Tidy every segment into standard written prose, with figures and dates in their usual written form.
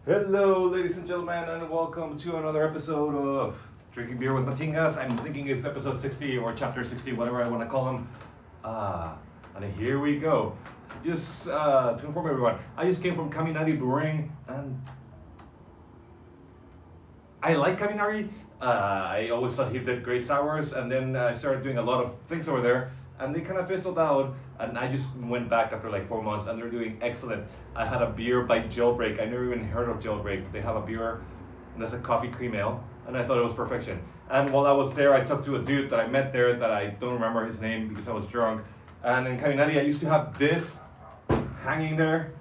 Hello, ladies and gentlemen, and welcome to another episode of Drinking Beer with Matingas. I'm thinking it's episode 60 or chapter 60, whatever I want to call them. And here we go. Just to inform everyone, I just came from Kaminari Brewing, and I like Kaminari. I always thought he did great sours, and then I started doing a lot of things over there, and they kind of fizzled out. And I just went back after like 4 months, and they're doing excellent. I had a beer by Jailbreak. I never even heard of Jailbreak. They have a beer that's a coffee cream ale, and I thought it was perfection. And while I was there, I talked to a dude that I met there that I don't remember his name because I was drunk. And in Kaminari, I used to have this hanging there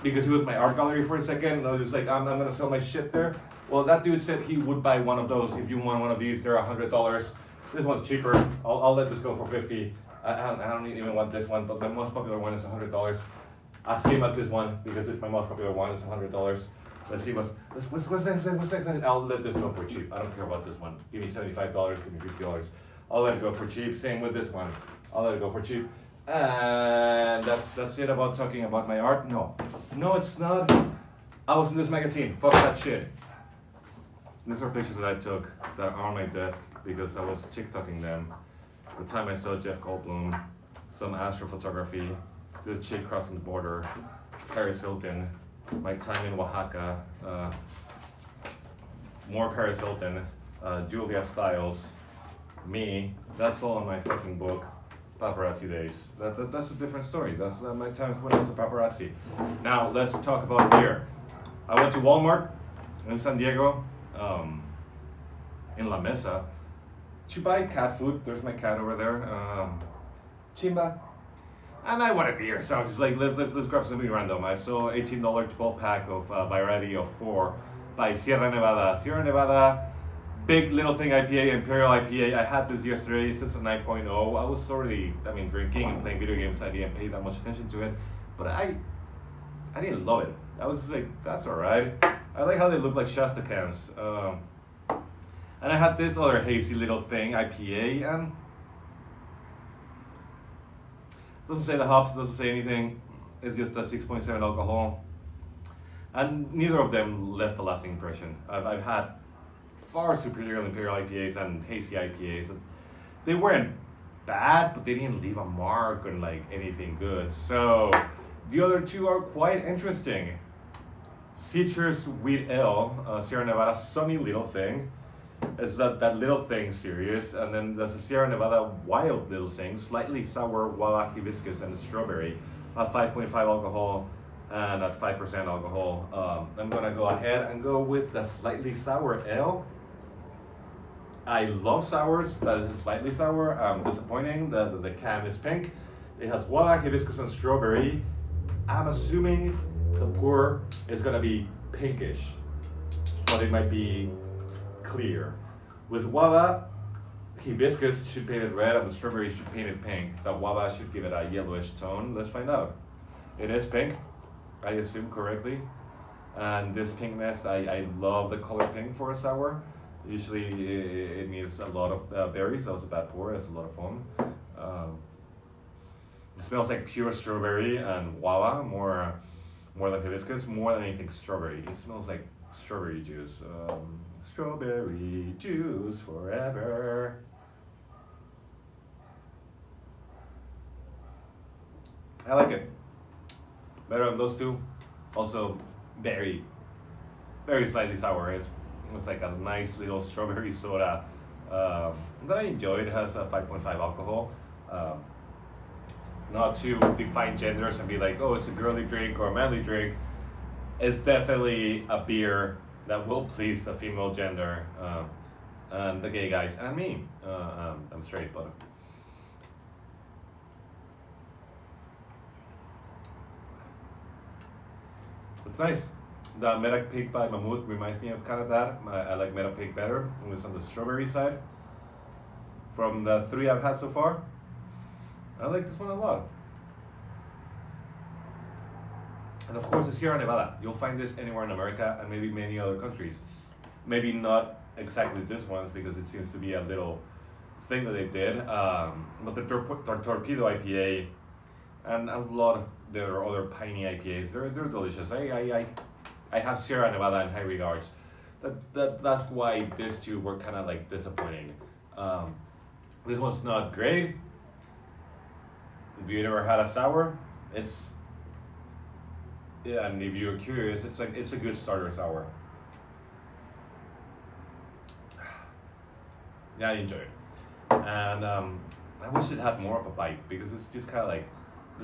because he was my art gallery for a second, and I was just like, I'm gonna sell my shit there. Well, that dude said he would buy one of those. If you want one of these, they're $100. This one's cheaper. I'll let this go for 50. I don't even want this one, but the most popular one is $100. Same as this one, because it's my most popular one, it's $100. Let's see what's next. I'll let this go for cheap. I don't care about this one. Give me $75, give me $50. I'll let it go for cheap. Same with this one. I'll let it go for cheap. And that's it about talking about my art. No, it's not. I was in this magazine. Fuck that shit. These are pictures that I took that are on my desk because I was TikToking them. The time I saw Jeff Goldblum, some astrophotography, this chick crossing the border, Paris Hilton, my time in Oaxaca, more Paris Hilton, Julia Stiles, me. That's all in my fucking book, Paparazzi Days. That's a different story. That's my times when I was a paparazzi. Now let's talk about beer. I went to Walmart in San Diego, in La Mesa, to buy cat food. There's my cat over there, Chimba. And I wanted beer, so I was just like, let's grab something random. I saw $18 12 pack of variety of 4 by Sierra Nevada. Sierra Nevada, big little thing IPA, Imperial IPA. I had this yesterday. It's a 9.0. I was already, drinking and playing video games. I didn't pay that much attention to it, but I didn't love it. I was like, that's alright. I like how they look like Shasta cans. And I had this other hazy little thing, IPA, and doesn't say the hops, doesn't say anything. It's just a 6.7 alcohol. And neither of them left a lasting impression. I've had far superior Imperial IPAs and hazy IPAs. They weren't bad, but they didn't leave a mark on like anything good. So the other two are quite interesting. Citrus Wheat Ale, Sierra Nevada, sunny little thing. It's that little thing series, and then there's a Sierra Nevada wild little thing, slightly sour guava hibiscus and strawberry, at 5.5 alcohol and at 5% alcohol. I'm gonna go ahead and go with the slightly sour ale. I love sours. That is slightly sour. Disappointing. The can is pink. It has guava hibiscus and strawberry. I'm assuming the pour is gonna be pinkish, but it might be clear. With guava, hibiscus should paint it red and the strawberry should paint it pink. The guava should give it a yellowish tone. Let's find out. It is pink, I assume correctly. And this pinkness, I love the color pink for a sour. Usually it needs a lot of berries. That was a bad pour, it's a lot of foam. It smells like pure strawberry and guava, more than hibiscus, more than anything strawberry. It smells like strawberry juice. Strawberry juice forever. I like it. Better than those two. Also, very slightly sour. It's like a nice little strawberry soda that I enjoyed. It has a 5.5 alcohol. Not to define genders and be like, oh, it's a girly drink or a manly drink. It's definitely a beer that will please the female gender and the gay guys and me. I'm straight, but it's nice. The Meta Pig by Mammoth reminds me of kind of that. I like Meta Pig better. It's on the strawberry side. From the 3 I've had so far, I like this one a lot. And of course, the Sierra Nevada. You'll find this anywhere in America and maybe many other countries. Maybe not exactly this one's because it seems to be a little thing that they did. But the Torpedo IPA and a lot of there are other piney IPAs. They're delicious. I I have Sierra Nevada in high regards. That's why these two were kind of like disappointing. This one's not great. If you never had a sour, it's yeah, and if you're curious, it's a good starter sour. Yeah, I enjoy it, and I wish it had more of a bite because it's just kind of like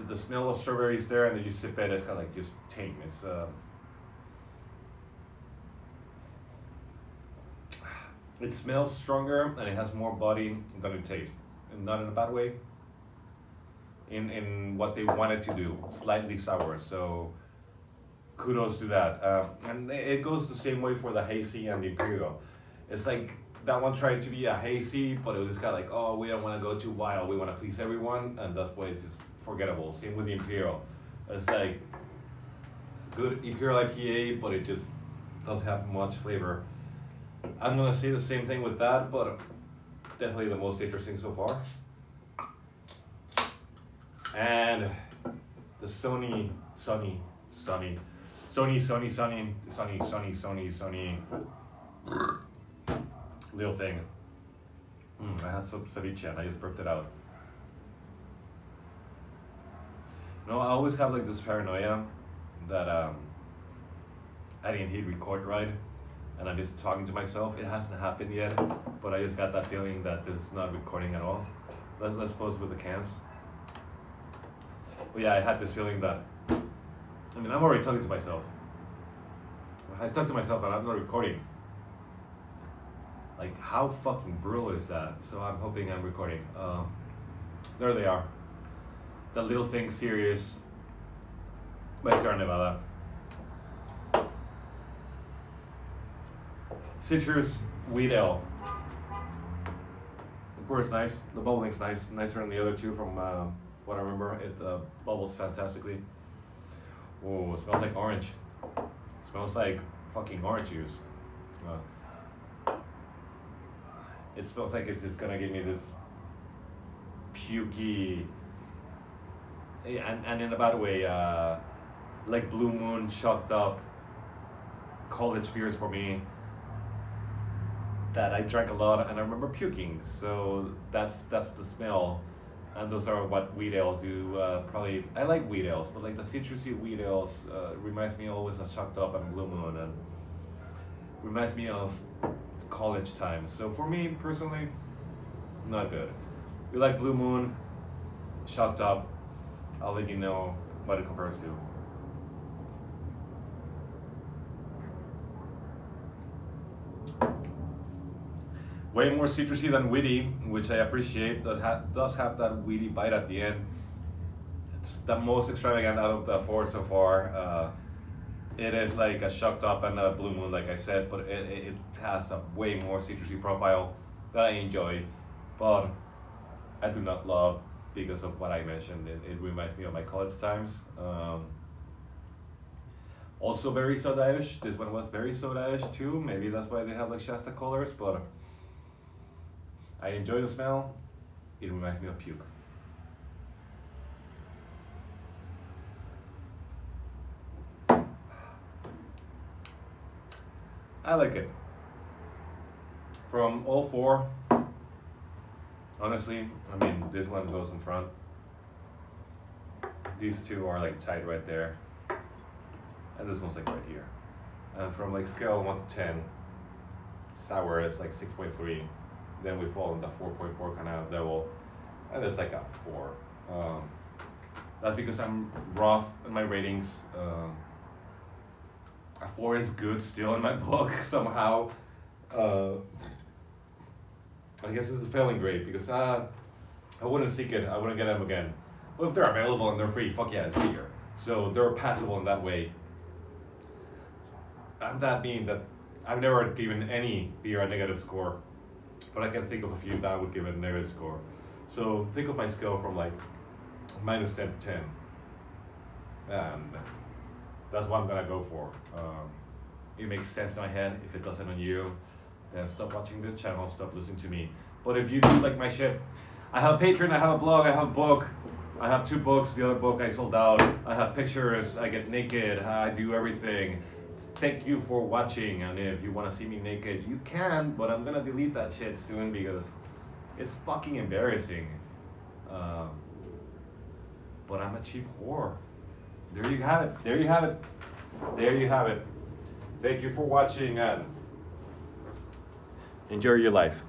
the smell of strawberries there, and then you sip it. It's kind of like just tame. It smells stronger and it has more body than it tastes, and not in a bad way. In what they wanted to do, slightly sour. So kudos to that. And it goes the same way for the hazy and the imperial. It's like that one tried to be a hazy, but it was just kind of like, oh, we don't want to go too wild. We want to please everyone, and that's why it's just forgettable. Same with the imperial. It's like good Imperial IPA, but it just doesn't have much flavor. I'm gonna say the same thing with that, but definitely the most interesting so far. And the Sony little thing. I had some ceviche and I just burped it out. No, I always have like this paranoia that I didn't hit record right, and I'm just talking to myself. It hasn't happened yet, but I just got that feeling that this is not recording at all. Let's pause with the cans. But yeah, I had this feeling that, I mean, I'm already talking to myself. I talk to myself and I'm not recording. Like, how fucking brutal is that? So I'm hoping I'm recording. There they are. The Little Thing series by Sierra Nevada. Citrus wheat ale. The pour is nice. The bubbling's nice, nicer than the other two from what I remember. It bubbles fantastically. Oh, it smells like orange. It smells like fucking orange juice. It smells like it's just gonna give me this pukey, and in a bad way, like Blue Moon shocked up college beers for me that I drank a lot and I remember puking. So that's the smell, and those are what wheat ales do. Probably I like wheat ales, but like the citrusy wheat ales reminds me always of shocked up and Blue Moon, and reminds me of college time. So for me personally, not good. We like Blue Moon, shocked up. I'll let you know what it compares to. Way more citrusy than witty, which I appreciate. That does have that witty bite at the end. It's the most extravagant out of the four so far. It is like a shocked up and a Blue Moon, like I said, but it has a way more citrusy profile that I enjoy, but I do not love because of what I mentioned. It reminds me of my college times. Also very soda-ish. This one was very soda-ish too. Maybe that's why they have like Shasta colors, but I enjoy the smell. It reminds me of puke. I like it. From all four, honestly, I mean, this one goes in front. These two are like tied right there. And this one's like right here. And from like scale 1 to 10, sour is like 6.3. Then we fall in the 4.4 kind of level. And it's like a 4. That's because I'm rough in my ratings. A 4 is good still in my book somehow. I guess this is a failing grade because I wouldn't seek it. I wouldn't get them again. But if they're available and they're free, fuck yeah, it's beer. So they're passable in that way. And that being that I've never given any beer a negative score, but I can think of a few that I would give it a negative score. So think of my scale from like -10 to 10. And that's what I'm gonna go for. It makes sense in my head. If it doesn't on you, then stop watching this channel, stop listening to me. But if you do like my shit, I have a Patreon, I have a blog, I have a book. I have 2 books, the other book I sold out. I have pictures, I get naked, I do everything. thank you for watching, and if you want to see me naked, you can, but I'm gonna delete that shit soon because it's fucking embarrassing. But I'm a cheap whore. There you have it. There you have it. There you have it. Thank you for watching and enjoy your life.